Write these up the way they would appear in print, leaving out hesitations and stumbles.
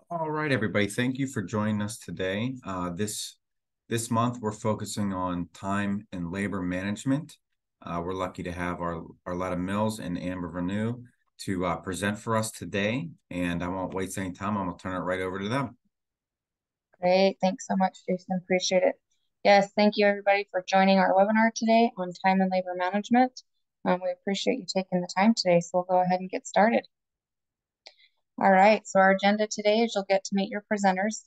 All right, everybody. Thank you for joining us today. This month, we're focusing on time and labor management. We're lucky to have our Arletta Mills and Amber Renew to present for us today. And I won't waste any time. I'm going to turn it right over to them. Great. Thanks so much, Jason. Appreciate it. Yes, thank you everybody for joining our webinar today on time and labor management. We appreciate you taking the time today, so we'll go ahead and get started. All right, so our agenda today is you'll get to meet your presenters,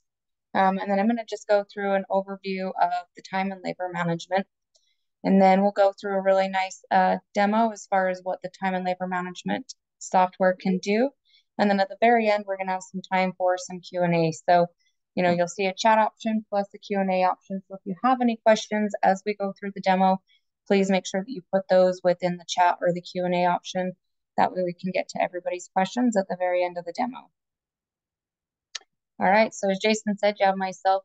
and then I'm going to just go through an overview of the time and labor management, and then we'll go through a really nice demo as far as what the time and labor management software can do. And then at the very end, we're going to have some time for some Q&A. So, you'll see a chat option plus a Q&A option. So if you have any questions as we go through the demo, please make sure that you put those within the chat or the Q&A option. That way we can get to everybody's questions at the very end of the demo. All right, so as Jason said, you have myself.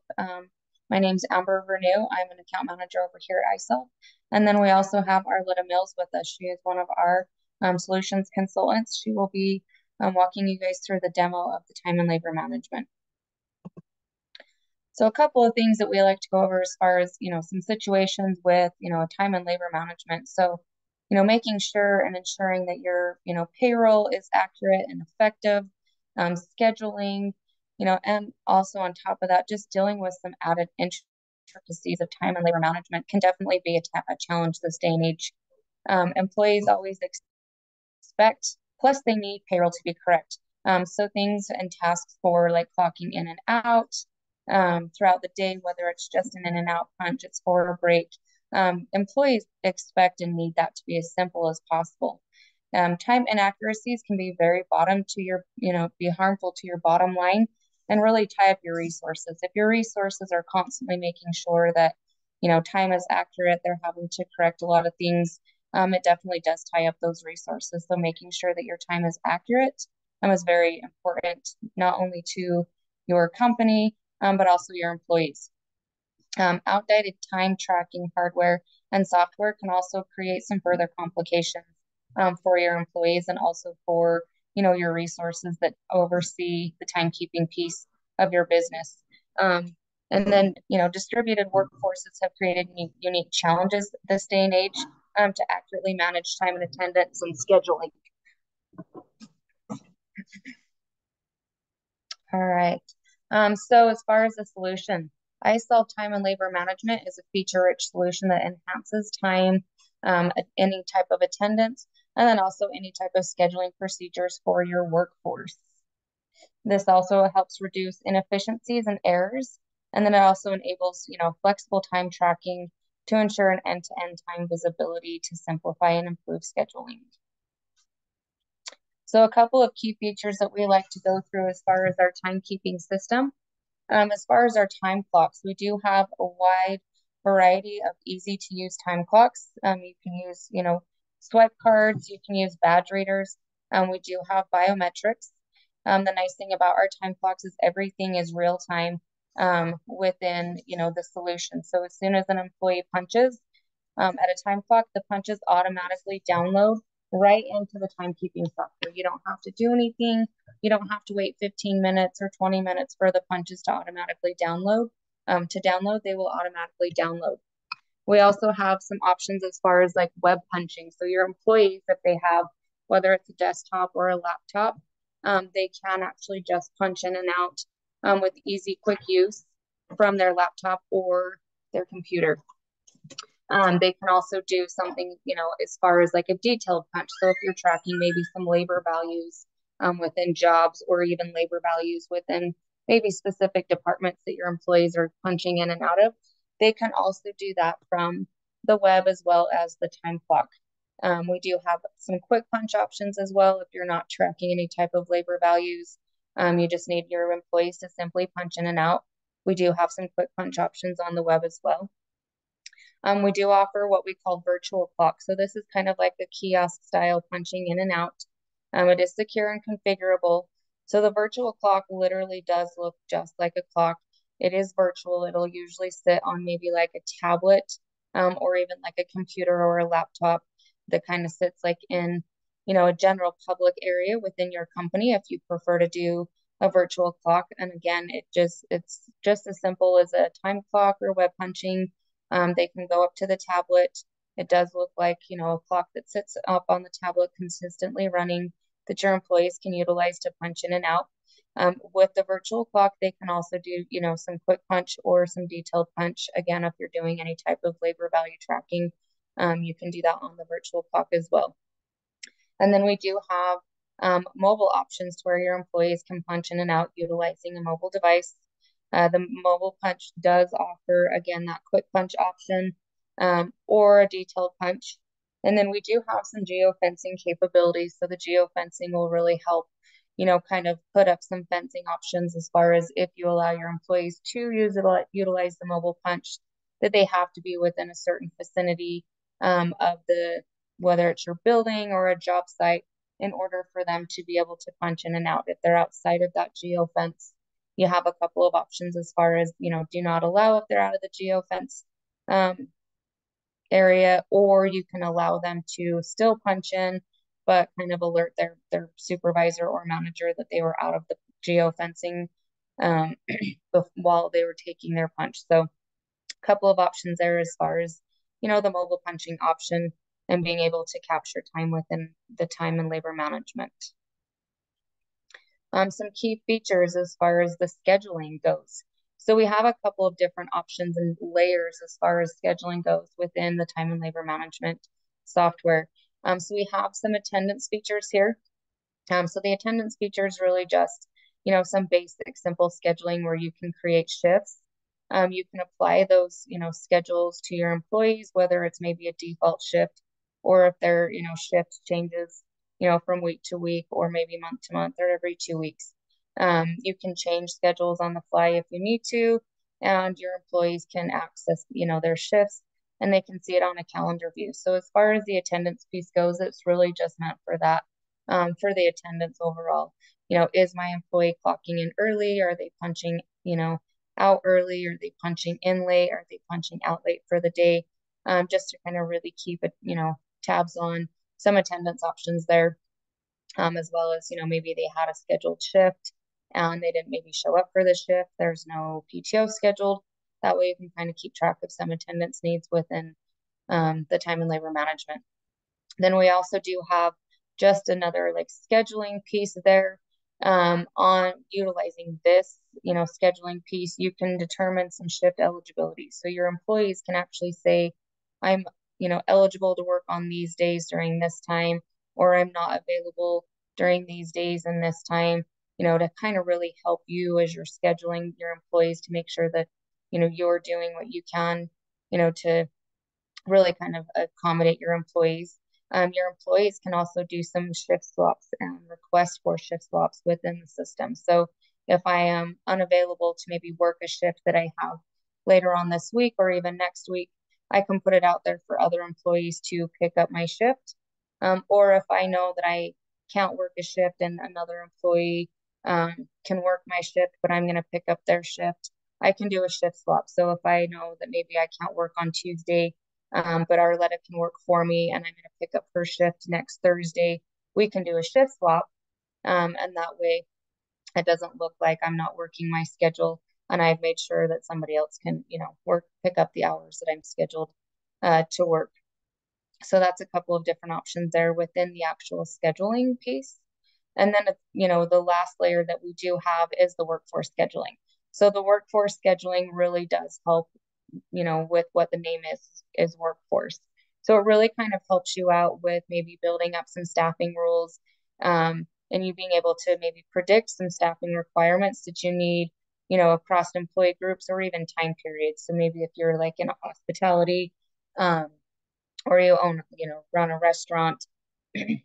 My name's Amber Renew. I'm an account manager over here at isolved. And then we also have Arletta Mills with us. She is one of our solutions consultants. She will be walking you guys through the demo of the time and labor management. So a couple of things that we like to go over as far as, some situations with, time and labor management. So, making sure and ensuring that your, payroll is accurate and effective, scheduling, and also on top of that, just dealing with some added intricacies of time and labor management can definitely be a challenge this day and age. Employees always expect, plus they need payroll to be correct. So things and tasks for like clocking in and out throughout the day, whether it's just an in and out punch, it's for a break. Employees expect and need that to be as simple as possible. Time inaccuracies can be very bottom to your, be harmful to your bottom line and really tie up your resources. If your resources are constantly making sure that, time is accurate, they're having to correct a lot of things, it definitely does tie up those resources. So making sure that your time is accurate is very important, not only to your company, but also your employees. Outdated time tracking hardware and software can also create some further complications for your employees and also for your resources that oversee the timekeeping piece of your business. And then distributed workforces have created unique challenges this day and age to accurately manage time and attendance and scheduling. All right. So as far as the solution, isolved time and labor management is a feature-rich solution that enhances time, any type of attendance, and then also any type of scheduling procedures for your workforce. This also helps reduce inefficiencies and errors, and then it also enables, flexible time tracking to ensure an end-to-end time visibility to simplify and improve scheduling. So a couple of key features that we like to go through as far as our timekeeping system. As far as our time clocks, we do have a wide variety of easy to use time clocks. You can use, swipe cards, you can use badge readers. We do have biometrics. The nice thing about our time clocks is everything is real time within, the solution. So as soon as an employee punches at a time clock, the punches automatically download right into the timekeeping software. You don't have to do anything. You don't have to wait 15 minutes or 20 minutes for the punches to automatically download. They will automatically download. We also have some options as far as like web punching. So your employees, if they have, whether it's a desktop or a laptop, they can actually just punch in and out with easy, quick use from their laptop or their computer. They can also do something, as far as like a detailed punch. So if you're tracking maybe some labor values within jobs or even labor values within maybe specific departments that your employees are punching in and out of, they can also do that from the web as well as the time clock. We do have some quick punch options as well if you're not tracking any type of labor values. You just need your employees to simply punch in and out. We do have some quick punch options on the web as well. We do offer what we call virtual clock. So this is kind of like a kiosk style punching in and out. It is secure and configurable. So the virtual clock literally does look just like a clock. It is virtual. It'll usually sit on maybe like a tablet or even like a computer or a laptop that kind of sits like in, a general public area within your company if you prefer to do a virtual clock. And again, it's just as simple as a time clock or web punching. They can go up to the tablet. It does look like, a clock that sits up on the tablet consistently running that your employees can utilize to punch in and out. With the virtual clock, they can also do, some quick punch or some detailed punch. Again, if you're doing any type of labor value tracking, you can do that on the virtual clock as well. And then we do have mobile options to where your employees can punch in and out utilizing a mobile device. The mobile punch does offer, again, that quick punch option or a detailed punch. And then we do have some geofencing capabilities. So the geofencing will really help, kind of put up some fencing options as far as if you allow your employees to utilize the mobile punch, that they have to be within a certain vicinity of whether it's your building or a job site, in order for them to be able to punch in and out. If they're outside of that geo fence, you have a couple of options as far as, do not allow if they're out of the geo fence area, or you can allow them to still punch in, but kind of alert their supervisor or manager that they were out of the geo fencing while they were taking their punch. So a couple of options there as far as, the mobile punching option and being able to capture time within the time and labor management. Some key features as far as the scheduling goes. So we have a couple of different options and layers as far as scheduling goes within the time and labor management software. So we have some attendance features here. So the attendance feature is really just, some basic, simple scheduling where you can create shifts. You can apply those, schedules to your employees, whether it's maybe a default shift or if their, shift changes, from week to week or maybe month to month or every 2 weeks. You can change schedules on the fly if you need to, and your employees can access, their shifts, and they can see it on a calendar view. So as far as the attendance piece goes, it's really just meant for that, for the attendance overall. Is my employee clocking in early? Are they punching, out early? Are they punching in late? Are they punching out late for the day? Just to kind of really keep it, tabs on some attendance options there, as well as, maybe they had a scheduled shift and they didn't maybe show up for the shift. There's no PTO scheduled. That way you can kind of keep track of some attendance needs within the time and labor management. Then we also do have just another like scheduling piece there. On utilizing this, scheduling piece, you can determine some shift eligibility. So your employees can actually say, I'm, eligible to work on these days during this time, or I'm not available during these days and this time, to kind of really help you as you're scheduling your employees to make sure that, you're doing what you can, to really kind of accommodate your employees. Your employees can also do some shift swaps and request for shift swaps within the system. So if I am unavailable to maybe work a shift that I have later on this week or even next week, I can put it out there for other employees to pick up my shift. Or if I know that I can't work a shift and another employee can work my shift, but I'm going to pick up their shift, I can do a shift swap. So if I know that maybe I can't work on Tuesday, but Arletta can work for me and I'm going to pick up her shift next Thursday, we can do a shift swap. And that way it doesn't look like I'm not working my schedule and I've made sure that somebody else can, pick up the hours that I'm scheduled to work. So that's a couple of different options there within the actual scheduling piece. And then, the last layer that we do have is the workforce scheduling. So the workforce scheduling really does help, with what the name is workforce. So it really kind of helps you out with maybe building up some staffing rules, and you being able to maybe predict some staffing requirements that you need, across employee groups or even time periods. So maybe if you're like in a hospitality, or you own, run a restaurant,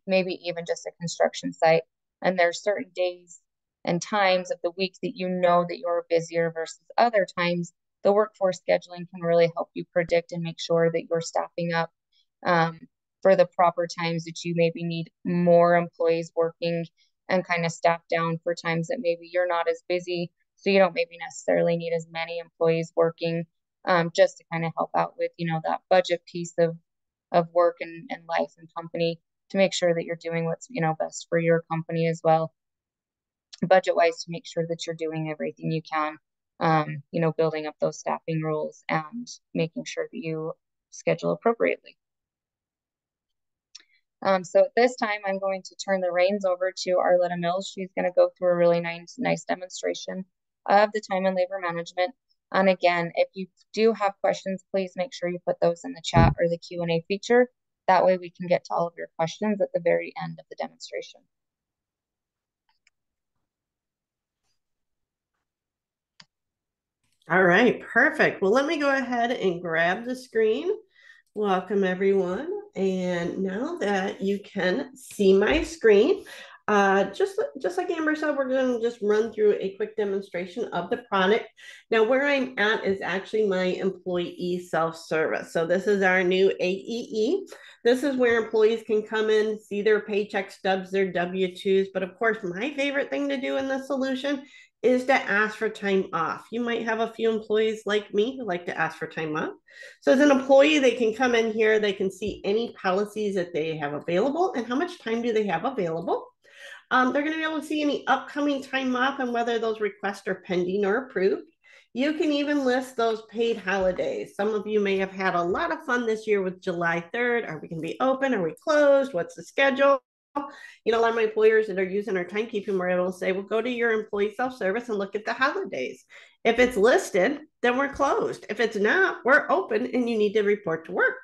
maybe even just a construction site, and there's certain days and times of the week that that you're busier versus other times, the workforce scheduling can really help you predict and make sure that you're staffing up for the proper times that you maybe need more employees working, and kind of staff down for times that maybe you're not as busy. So you don't maybe necessarily need as many employees working, just to kind of help out with, that budget piece of work and life and company, to make sure that you're doing what's, best for your company as well. budget-wise to make sure that you're doing everything you can, building up those staffing rules and making sure that you schedule appropriately. So at this time, I'm going to turn the reins over to Arletta Mills. She's going to go through a really nice demonstration of the time and labor management. And again, if you do have questions, please make sure you put those in the chat or the Q&A feature. That way we can get to all of your questions at the very end of the demonstration. All right, perfect. Well, let me go ahead and grab the screen. Welcome, everyone. And now that you can see my screen, just like Amber said, we're going to just run through a quick demonstration of the product. Now, where I'm at is actually my employee self-service. So this is our new AEE. This is where employees can come in, see their paycheck stubs, their W-2s. But of course, my favorite thing to do in this solution is to ask for time off. You might have a few employees like me who like to ask for time off. So as an employee, they can come in here, they can see any policies that they have available and how much time do they have available. They're going to be able to see any upcoming time off and whether those requests are pending or approved. You can even list those paid holidays. Some of you may have had a lot of fun this year with July 3rd. Are we going to be open? Are we closed? What's the schedule? A lot of my employers that are using our timekeeping were able to say, well, go to your employee self-service and look at the holidays. If it's listed, then we're closed. If it's not, we're open and you need to report to work.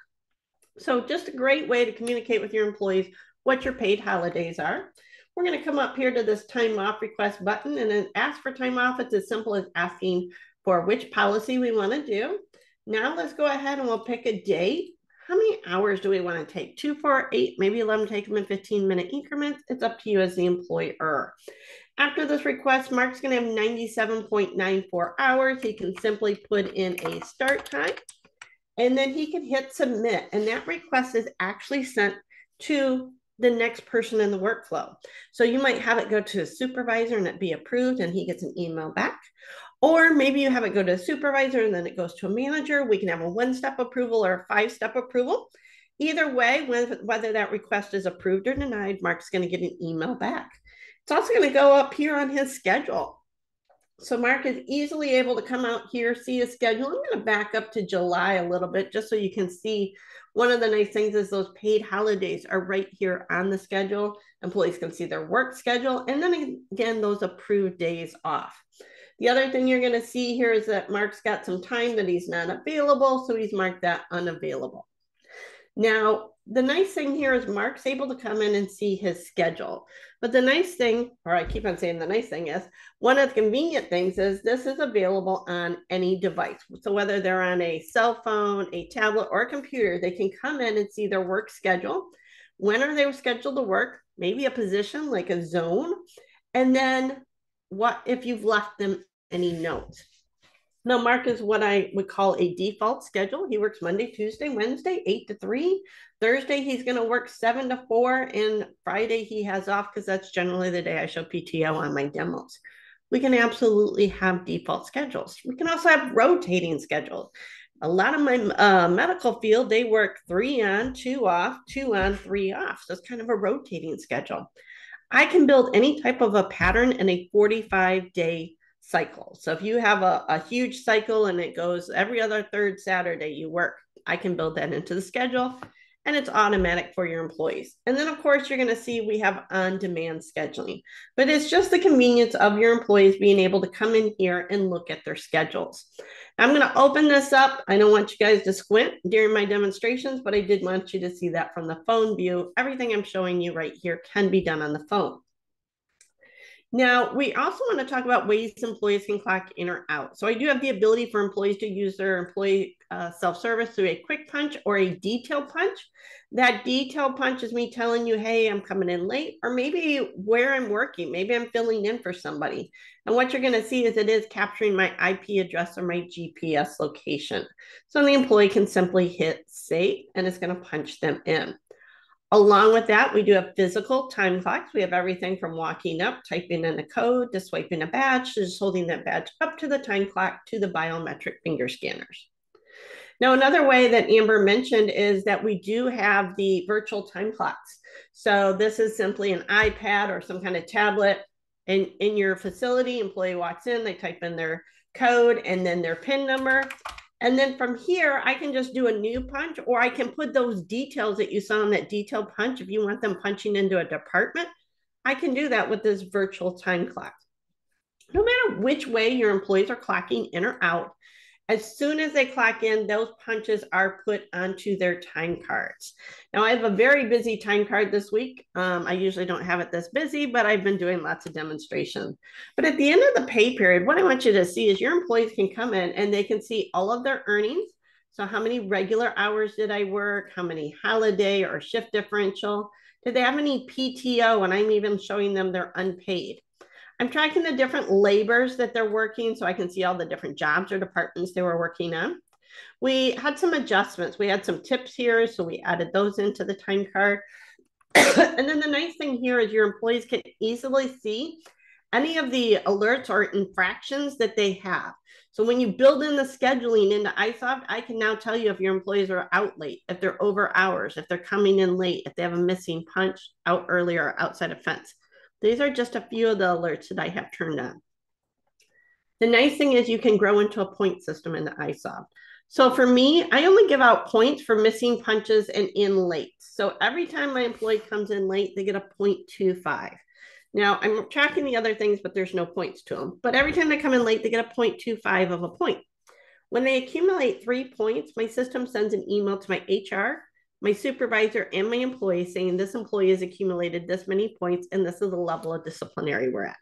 So just a great way to communicate with your employees what your paid holidays are. We're going to come up here to this time off request button and then ask for time off. It's as simple as asking for which policy we want to do. Now let's go ahead and we'll pick a date. How many hours do we want to take? 2, 4, 8, maybe 11, take them in 15-minute increments. It's up to you as the employer. After this request, Mark's going to have 97.94 hours. He can simply put in a start time and then he can hit submit. And that request is actually sent to the next person in the workflow. So you might have it go to a supervisor and it be approved and he gets an email back. Or maybe you have it go to a supervisor and then it goes to a manager. We can have a 1-step approval or a 5-step approval. Either way, whether that request is approved or denied, Mark's going to get an email back. It's also going to go up here on his schedule. So Mark is easily able to come out here, see his schedule. I'm going to back up to July a little bit just so you can see. One of the nice things is those paid holidays are right here on the schedule. Employees can see their work schedule. And then again, those approved days off. The other thing you're going to see here is that Mark's got some time that he's not available. So he's marked that unavailable. Now, the nice thing here is Mark's able to come in and see his schedule. But the nice thing, or I keep on saying the nice thing is, one of the convenient things is this is available on any device. So whether they're on a cell phone, a tablet, or a computer, they can come in and see their work schedule. When are they scheduled to work? Maybe a position like a zone. And then what if you've left them any notes? Now, Mark is what I would call a default schedule. He works Monday, Tuesday, Wednesday, 8 to 3. Thursday, he's going to work 7 to 4. And Friday, he has off because that's generally the day I show PTO on my demos. We can absolutely have default schedules. We can also have rotating schedules. A lot of my medical field, they work 3 on, 2 off, 2 on, 3 off. So it's kind of a rotating schedule. I can build any type of a pattern in a 45-day cycle. So if you have a huge cycle and it goes every other third Saturday you work, I can build that into the schedule and it's automatic for your employees. And then of course, you're going to see we have on-demand scheduling, but it's just the convenience of your employees being able to come in here and look at their schedules. I'm going to open this up. I don't want you guys to squint during my demonstrations, but I did want you to see that from the phone view. Everything I'm showing you right here can be done on the phone. Now, we also want to talk about ways employees can clock in or out. So I do have the ability for employees to use their employee self-service through a quick punch or a detail punch. That detail punch is me telling you, hey, I'm coming in late, or maybe where I'm working. Maybe I'm filling in for somebody. And what you're going to see is it is capturing my IP address or my GPS location. So the employee can simply hit save and it's going to punch them in. Along with that, we do have physical time clocks. We have everything from walking up, typing in a code, to swiping a badge, to just holding that badge up to the time clock, to the biometric finger scanners. Now, another way that Amber mentioned is that we do have the virtual time clocks. So this is simply an iPad or some kind of tablet. And in your facility, employee walks in, they type in their code and then their PIN number. And then from here, I can just do a new punch, or I can put those details that you saw in that detailed punch. If you want them punching into a department, I can do that with this virtual time clock. No matter which way your employees are clocking in or out, as soon as they clock in, those punches are put onto their time cards. Now, I have a very busy time card this week. I usually don't have it this busy, but I've been doing lots of demonstrations. But at the end of the pay period, what I want you to see is your employees can come in and they can see all of their earnings. So how many regular hours did I work? How many holiday or shift differential? Did they have any PTO? And I'm even showing them their unpaid. I'm tracking the different labors that they're working so I can see all the different jobs or departments they were working on. We had some adjustments. We had some tips here, so we added those into the time card. And then the nice thing here is your employees can easily see any of the alerts or infractions that they have. So when you build in the scheduling into isolved, I can now tell you if your employees are out late, if they're over hours, if they're coming in late, if they have a missing punch, out early or outside of fence. These are just a few of the alerts that I have turned on. The nice thing is you can grow into a point system in the isolved. So for me, I only give out points for missing punches and in late. So every time my employee comes in late, they get a 0.25. Now I'm tracking the other things, but there's no points to them. But every time they come in late, they get a 0.25 of a point. When they accumulate 3 points, my system sends an email to my HR, my supervisor, and my employee saying this employee has accumulated this many points and this is the level of disciplinary we're at.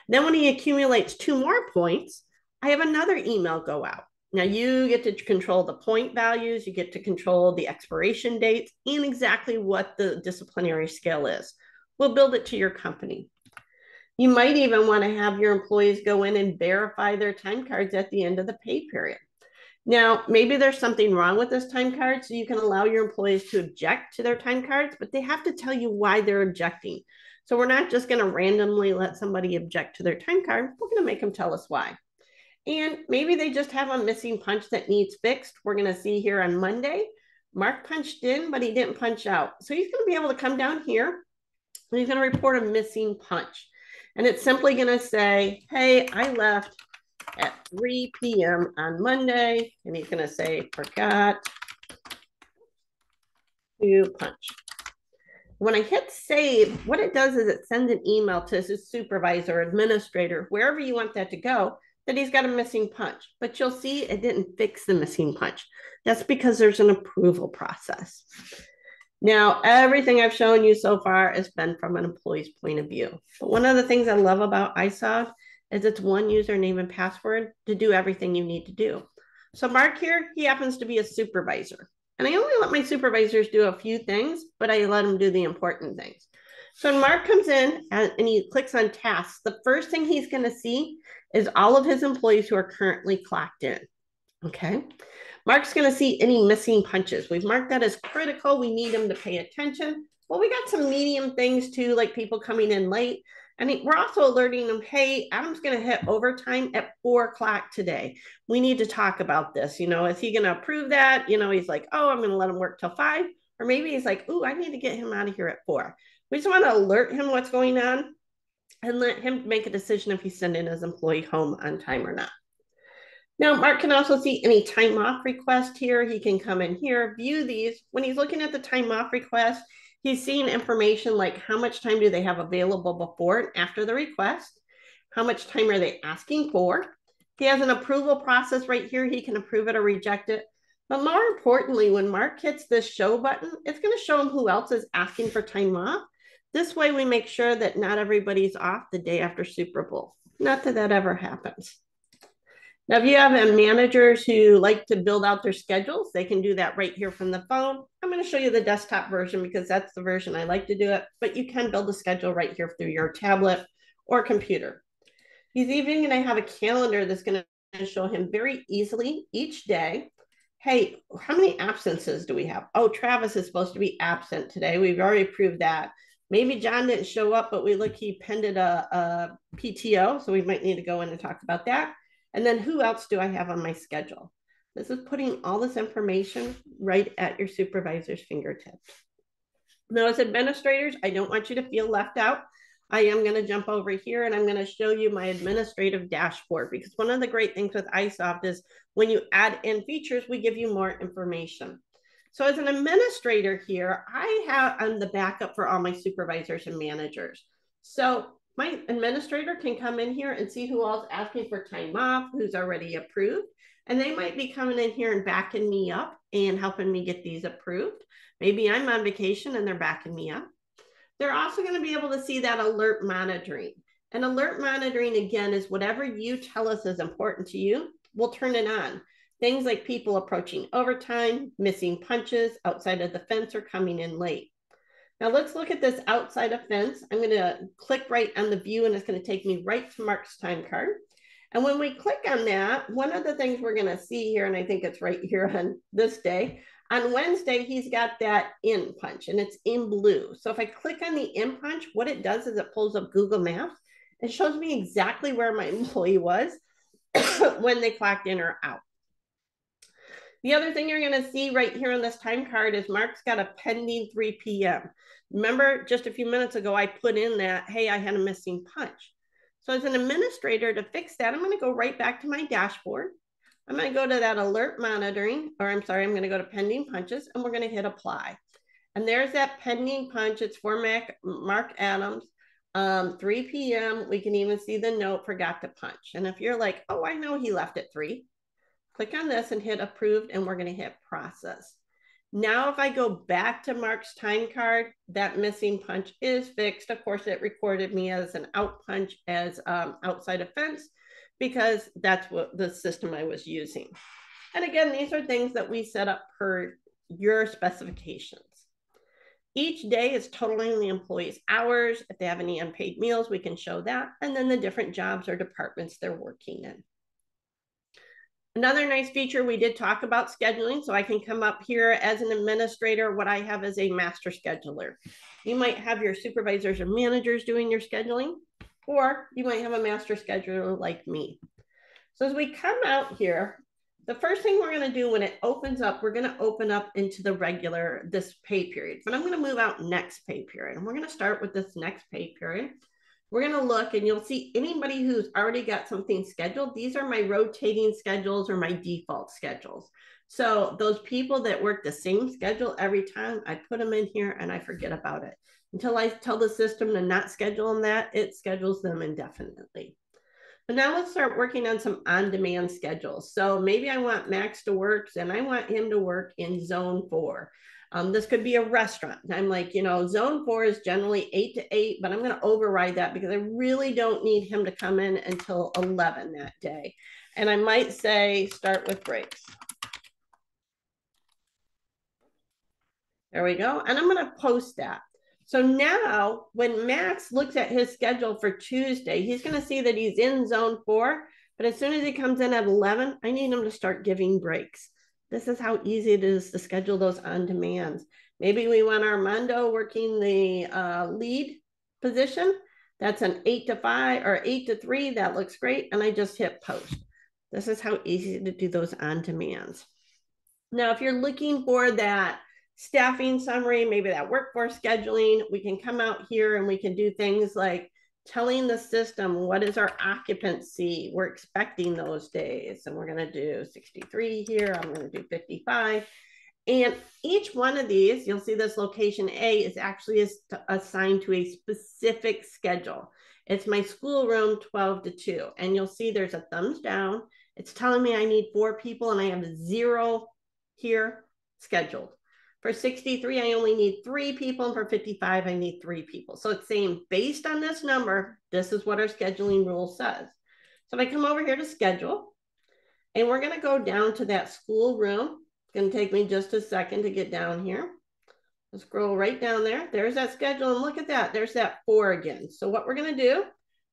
Then when he accumulates 2 more points, I have another email go out. Now you get to control the point values, you get to control the expiration dates, and exactly what the disciplinary scale is. We'll build it to your company. You might even want to have your employees go in and verify their time cards at the end of the pay period. Now, maybe there's something wrong with this time card, so you can allow your employees to object to their time cards, but they have to tell you why they're objecting. So we're not just going to randomly let somebody object to their time card. We're going to make them tell us why. And maybe they just have a missing punch that needs fixed. We're going to see here on Monday, Mark punched in, but he didn't punch out. So he's going to be able to come down here and he's going to report a missing punch. And it's simply going to say, hey, I left at 3 p.m. on Monday, and he's going to say, forgot to punch. When I hit save, what it does is it sends an email to his supervisor, administrator, wherever you want that to go, that he's got a missing punch. But you'll see it didn't fix the missing punch. That's because there's an approval process. Now, everything I've shown you so far has been from an employee's point of view. But one of the things I love about isolved is it's one username and password to do everything you need to do. So Mark here, he happens to be a supervisor. And I only let my supervisors do a few things, but I let them do the important things. So when Mark comes in and he clicks on tasks, the first thing he's going to see is all of his employees who are currently clocked in. Okay. Mark's going to see any missing punches. We've marked that as critical. We need him to pay attention. Well, we got some medium things too, like people coming in late. And we're also alerting them, hey, Adam's going to hit overtime at 4 o'clock today. We need to talk about this. You know, is he going to approve that? You know, he's like, oh, I'm going to let him work till 5. Or maybe he's like, oh, I need to get him out of here at 4. We just want to alert him what's going on and let him make a decision if he's sending his employee home on time or not. Now, Mark can also see any time off request here. He can come in here, view these. When he's looking at the time off request, he's seeing information like how much time do they have available before and after the request? How much time are they asking for? He has an approval process right here. He can approve it or reject it. But more importantly, when Mark hits this show button, it's going to show him who else is asking for time off. This way we make sure that not everybody's off the day after Super Bowl. Not that that ever happens. Now, if you have managers who like to build out their schedules, they can do that right here from the phone. I'm going to show you the desktop version because that's the version I like to do it, but you can build a schedule right here through your tablet or computer. He's even going to have a calendar that's going to show him very easily each day. Hey, how many absences do we have? Oh, Travis is supposed to be absent today. We've already proved that. Maybe John didn't show up, but we look, he pended a PTO, so we might need to go in and talk about that. And then who else do I have on my schedule? This is putting all this information right at your supervisor's fingertips. Now, as administrators, I don't want you to feel left out. I am going to jump over here and I'm going to show you my administrative dashboard, because one of the great things with isolved is when you add in features, we give you more information. So as an administrator here, I'm the backup for all my supervisors and managers. So my administrator can come in here and see who else asked me for time off, who's already approved. And they might be coming in here and backing me up and helping me get these approved. Maybe I'm on vacation and they're backing me up. They're also going to be able to see that alert monitoring. And alert monitoring, again, is whatever you tell us is important to you, we'll turn it on. Things like people approaching overtime, missing punches, outside of the fence, or coming in late. Now let's look at this outside of fence. I'm going to click right on the view and it's going to take me right to Mark's time card. And when we click on that, one of the things we're going to see here, and I think it's right here on this day, on Wednesday, he's got that in punch and it's in blue. So if I click on the in punch, what it does is it pulls up Google Maps and shows me exactly where my employee was when they clocked in or out. The other thing you're going to see right here on this time card is Mark's got a pending 3 p.m. Remember, just a few minutes ago, I put in that, hey, I had a missing punch. So as an administrator, to fix that, I'm going to go right back to my dashboard. I'm going to go to that alert monitoring, or I'm sorry, I'm going to go to pending punches, and we're going to hit apply. And there's that pending punch. It's for Mark Adams, 3 p.m. We can even see the note, forgot to punch. And if you're like, oh, I know he left at 3, click on this and hit approved, and we're going to hit process. Now, if I go back to Mark's time card, that missing punch is fixed. Of course, it recorded me as an out punch as outside of fence, because that's what the system I was using. And again, these are things that we set up per your specifications. Each day is totaling the employee's hours. If they have any unpaid meals, we can show that. And then the different jobs or departments they're working in. Another nice feature, we did talk about scheduling, so I can come up here as an administrator. What I have is a master scheduler. You might have your supervisors or managers doing your scheduling, or you might have a master scheduler like me. So as we come out here, the first thing we're going to do when it opens up, we're going to open up into this pay period. But I'm going to move out next pay period, and we're going to start with this next pay period. We're going to look and you'll see anybody who's already got something scheduled. These are my rotating schedules or my default schedules. So those people that work the same schedule every time, I put them in here and I forget about it. Until I tell the system to not schedule them that, it schedules them indefinitely. But now let's start working on some on-demand schedules. So maybe I want Max to work and I want him to work in zone 4. This could be a restaurant. I'm like, zone 4 is generally 8 to 8, but I'm going to override that because I really don't need him to come in until 11 that day. And I might say, start with breaks. There we go. And I'm going to post that. So now when Max looks at his schedule for Tuesday, he's going to see that he's in zone 4. But as soon as he comes in at 11, I need him to start giving breaks. This is how easy it is to schedule those on demands. Maybe we want Armando working the lead position. That's an 8 to 5 or 8 to 3. That looks great. And I just hit post. This is how easy to do those on demands. Now, if you're looking for that staffing summary, maybe that workforce scheduling, we can come out here and we can do things like telling the system what is our occupancy we're expecting those days. And we're going to do 63 here. I'm going to do 55. And each one of these, you'll see this location A is actually assigned to a specific schedule. It's my schoolroom 12 to 2. And you'll see there's a thumbs down. It's telling me I need 4 people and I have 0 here scheduled. For 63, I only need 3 people. And for 55, I need 3 people. So it's saying based on this number, this is what our scheduling rule says. So if I come over here to schedule, and we're going to go down to that school room. It's going to take me just a second to get down here. I'll scroll right down there. There's that schedule. And look at that. There's that 4 again. So what we're going to do,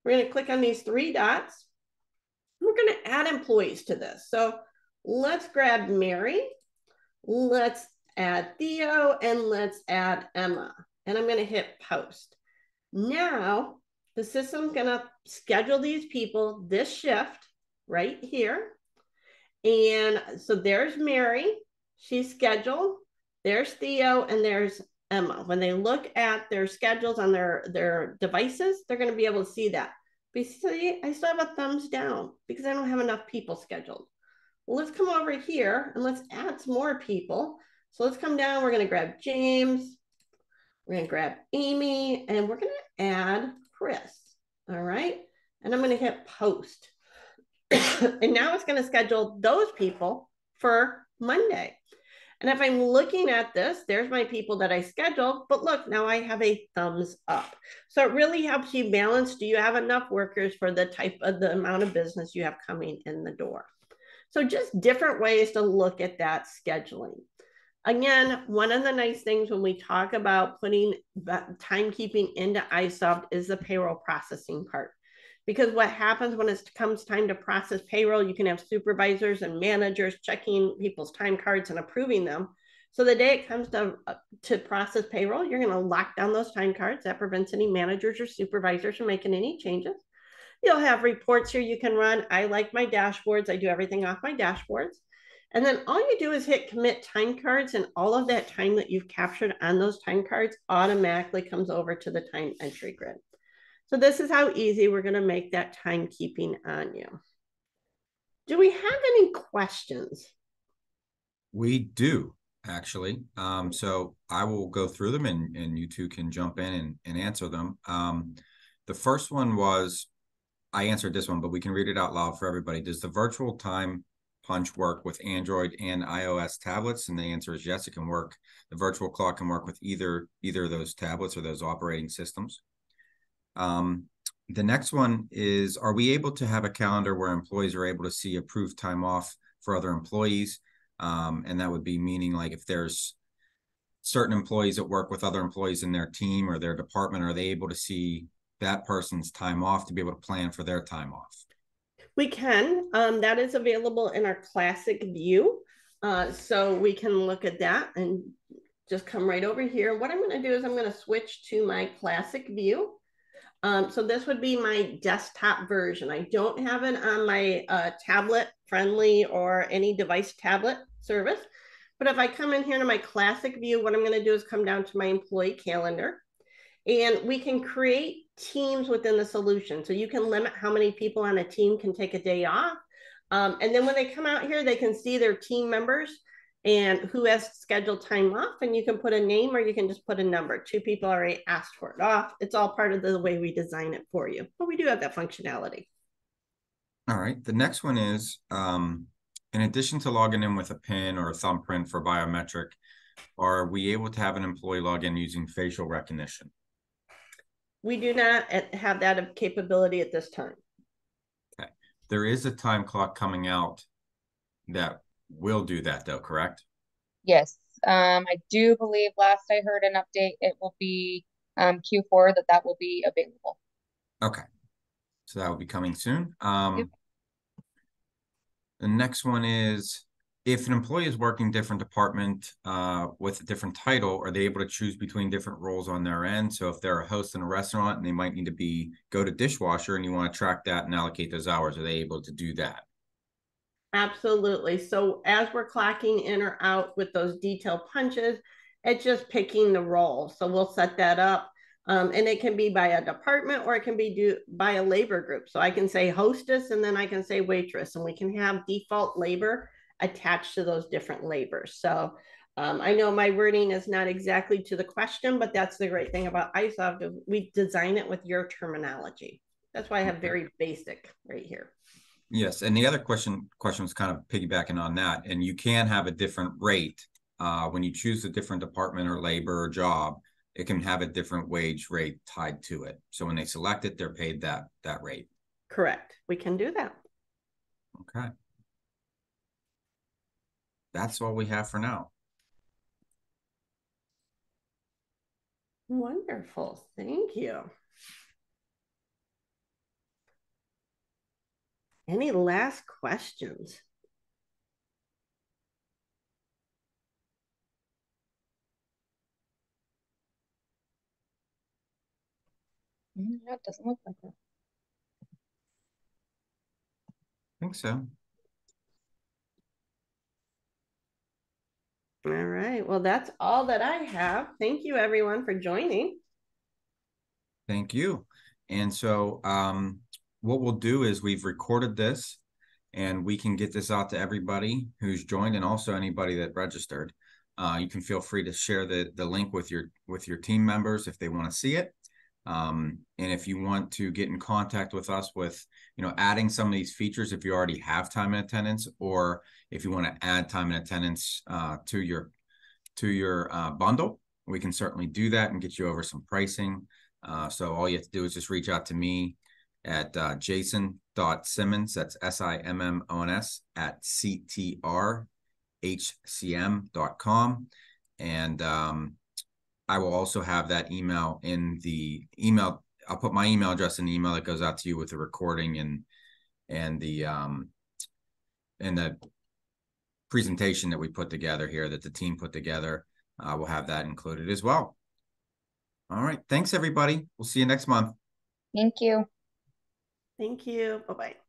we're going to click on these 3 dots. We're going to add employees to this. So let's grab Mary. Let's add Theo, and let's add Emma. And I'm going to hit post. Now, the system's going to schedule these people this shift right here. And so there's Mary. She's scheduled. There's Theo, and there's Emma. When they look at their schedules on their devices, they're going to be able to see that. But see, I still have a thumbs down because I don't have enough people scheduled. Well, let's come over here and let's add some more people. So let's come down. We're going to grab James. We're going to grab Amy, and we're going to add Chris. All right. And I'm going to hit post. And now it's going to schedule those people for Monday. And if I'm looking at this, there's my people that I scheduled, but look, now I have a thumbs up. So it really helps you balance. Do you have enough workers for the amount of business you have coming in the door? So just different ways to look at that scheduling. Again, one of the nice things when we talk about putting timekeeping into isolved is the payroll processing part. Because what happens when it comes time to process payroll, you can have supervisors and managers checking people's time cards and approving them. So the day it comes to process payroll, you're going to lock down those time cards. That prevents any managers or supervisors from making any changes. You'll have reports here you can run. I like my dashboards. I do everything off my dashboards. And then all you do is hit commit time cards, and all of that time that you've captured on those time cards automatically comes over to the time entry grid. So this is how easy we're going to make that timekeeping on you. Do we have any questions? We do, actually. So I will go through them and you two can jump in and answer them. The first one was, I answered this one, but we can read it out loud for everybody. Does the virtual time punch work with Android and iOS tablets? And the answer is yes, it can work. The virtual clock can work with either of those tablets or those operating systems. The next one is, are we able to have a calendar where employees are able to see approved time off for other employees? And that would be meaning like if there's certain employees that work with other employees in their team or their department, are they able to see that person's time off to be able to plan for their time off? We can. That is available in our classic view. So we can look at that and just come right over here. What I'm going to do is I'm going to switch to my classic view. So this would be my desktop version. I don't have it on my tablet friendly or any device tablet service. But if I come in here to my classic view, what I'm going to do is come down to my employee calendar. And we can create teams within the solution. So you can limit how many people on a team can take a day off. And then when they come out here, they can see their team members and who has scheduled time off. And you can put a name or you can just put a number. 2 people already asked for it off. It's all part of the way we design it for you. But we do have that functionality. All right. The next one is, in addition to logging in with a PIN or a thumbprint for biometric, are we able to have an employee log in using facial recognition? We do not have that capability at this time. Okay. There is a time clock coming out that will do that though, correct? Yes. I do believe last I heard an update, it will be Q4 that will be available. Okay. So that will be coming soon. Yep. The next one is, if an employee is working different department with a different title, are they able to choose between different roles on their end? So if they're a host in a restaurant and they might need to go to dishwasher and you want to track that and allocate those hours, are they able to do that? Absolutely. So as we're clocking in or out with those detailed punches, it's just picking the role. So we'll set that up. And it can be by a department or it can be by a labor group. So I can say hostess and then I can say waitress, and we can have default labor attached to those different labors. So I know my wording is not exactly to the question, but that's the great thing about isolved. We design it with your terminology. That's why I have very basic right here. Yes, and the other question was kind of piggybacking on that, and you can have a different rate when you choose a different department or labor or job. It can have a different wage rate tied to it. So when they select it, they're paid that rate. Correct. We can do that. Okay. That's all we have for now. Wonderful. Thank you. Any last questions? That doesn't look like that. I think so. All right. right. Well, that's all that I have. Thank you, everyone, for joining. Thank you. And so what we'll do is we've recorded this and we can get this out to everybody who's joined and also anybody that registered. You can feel free to share the link with your team members if they want to see it. And if you want to get in contact with us with, adding some of these features, if you already have time and attendance, or if you want to add time and attendance to your bundle, we can certainly do that and get you over some pricing. So all you have to do is just reach out to me at jason.simmons, that's SIMMONS, at CTRHCM.com. And I will also have that email in the email. I'll put my email address in the email that goes out to you with the recording and the presentation that we put together here, that the team put together. We'll have that included as well. All right. Thanks, everybody. We'll see you next month. Thank you. Thank you. Bye-bye.